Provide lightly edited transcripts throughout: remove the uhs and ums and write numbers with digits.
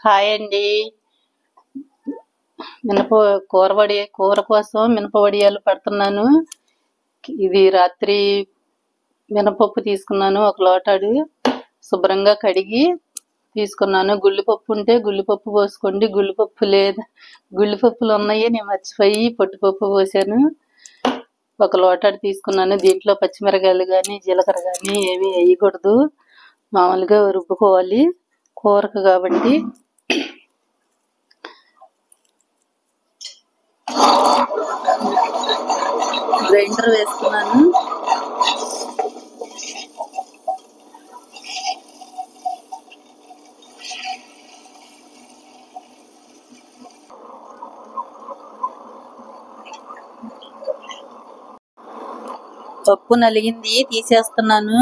Hi అండి. మినప కూర కోసం మినప వడియాలు పడుతున్నాను. ఇది రాత్రి మినపప్పు తీసుకున్నాను, ఒక లోటాడు శుభ్రంగా కడిగి తీసుకున్నాను. గుళ్ళుపప్పు ఉంటే గుళ్ళుపప్పు పోసుకోండి, గుళ్ళుపప్పులు ఉన్నాయి, నేను మర్చిపోయి పొట్టుపప్పు పోసాను. ఒక లోటాడు తీసుకున్నాను. దీంట్లో పచ్చిమిరకాయలు కానీ జీలకర్ర కానీ ఏమీ వేయకూడదు, మామూలుగా రుబ్బుకోవాలి కూరకు కాబట్టి. గ్రైండర్ వేసుకున్నాను. పప్పు నలిగింది, తీసేస్తున్నాను.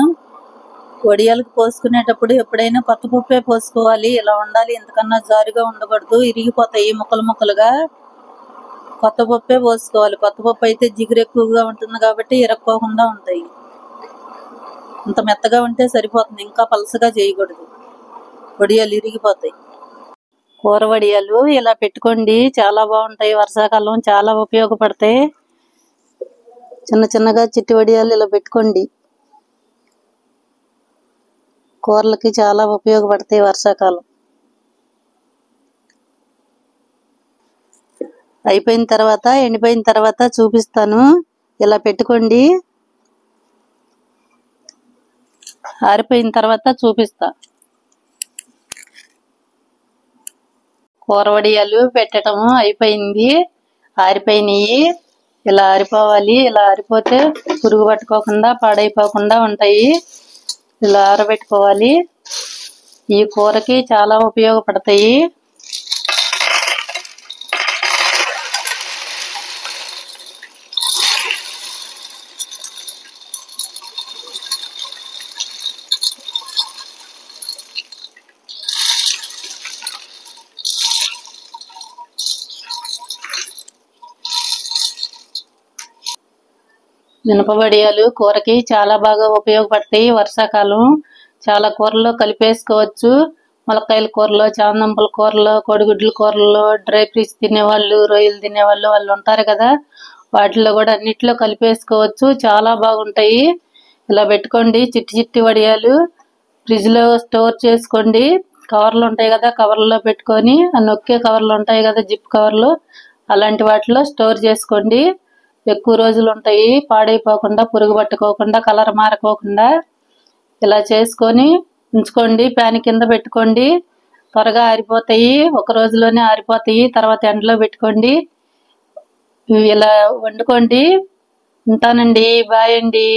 వడియాలకు పోసుకునేటప్పుడు ఎప్పుడైనా కొత్త పప్పే పోసుకోవాలి. ఇలా ఉండాలి, ఇంతకన్నా జారుగా ఉండకూడదు, ఇరిగిపోతాయి ముక్కలు ముక్కలుగా. కొత్త పప్పే పోసుకోవాలి. కొత్త పప్పు అయితే జిగురు ఎక్కువగా ఉంటుంది కాబట్టి ఇరక్కోకుండా ఉంటాయి. ఇంత మెత్తగా ఉంటే సరిపోతుంది, ఇంకా పలసగా చేయకూడదు, వడియాలు ఇరిగిపోతాయి. కూర వడియాలు ఇలా పెట్టుకోండి, చాలా బాగుంటాయి. వర్షాకాలం చాలా ఉపయోగపడతాయి. చిన్న చిన్నగా చిట్టి వడియాలు ఇలా పెట్టుకోండి, కూరలకి చాలా ఉపయోగపడతాయి వర్షాకాలం. అయిపోయిన తర్వాత, ఎండిపోయిన తర్వాత చూపిస్తాను. ఇలా పెట్టుకోండి, ఆరిపోయిన తర్వాత చూపిస్తా. కూర వడియాలు పెట్టడం అయిపోయింది, ఆరిపోయినాయి. ఇలా ఆరిపోవాలి. ఇలా ఆరిపోతే పురుగు పట్టుకోకుండా పాడైపోకుండా ఉంటాయి. ఇలా ఆరబెట్టుకోవాలి. ఈ కూరకి చాలా ఉపయోగపడతాయి. మినప వడియాలు కూరకి చాలా బాగా ఉపయోగపడతాయి. వర్షాకాలం చాలా కూరల్లో కలిపేసుకోవచ్చు. ములక్కాయల కూరలో, చామదుంపల కూరలో, కోడిగుడ్ల కూరలో, డ్రై ఫ్రూట్స్ తినేవాళ్ళు, రొయ్యలు తినేవాళ్ళు వాళ్ళు ఉంటారు కదా, వాటిల్లో కూడా అన్నిట్లో కలిపేసుకోవచ్చు, చాలా బాగుంటాయి. ఇలా పెట్టుకోండి. చిట్టి చిట్టి వడియాలు ఫ్రిడ్జ్లో స్టోర్ చేసుకోండి. కవర్లు ఉంటాయి కదా, కవర్లో పెట్టుకొని, నొక్కే కవర్లు ఉంటాయి కదా, జిప్ కవర్లు, అలాంటి వాటిలో స్టోర్ చేసుకోండి. ఎక్కువ రోజులు ఉంటాయి, పాడైపోకుండా, పురుగు పట్టుకోకుండా, కలర్ మారకోకుండా. ఇలా చేసుకొని ఉంచుకోండి, ప్యాన్ కింద పెట్టుకోండి, త్వరగా ఆరిపోతాయి, ఒక రోజులోనే ఆరిపోతాయి. తర్వాత ఎండలో పెట్టుకోండి. ఇలా వండుకోండి. ఉంటానండి, బాయ్ అండి.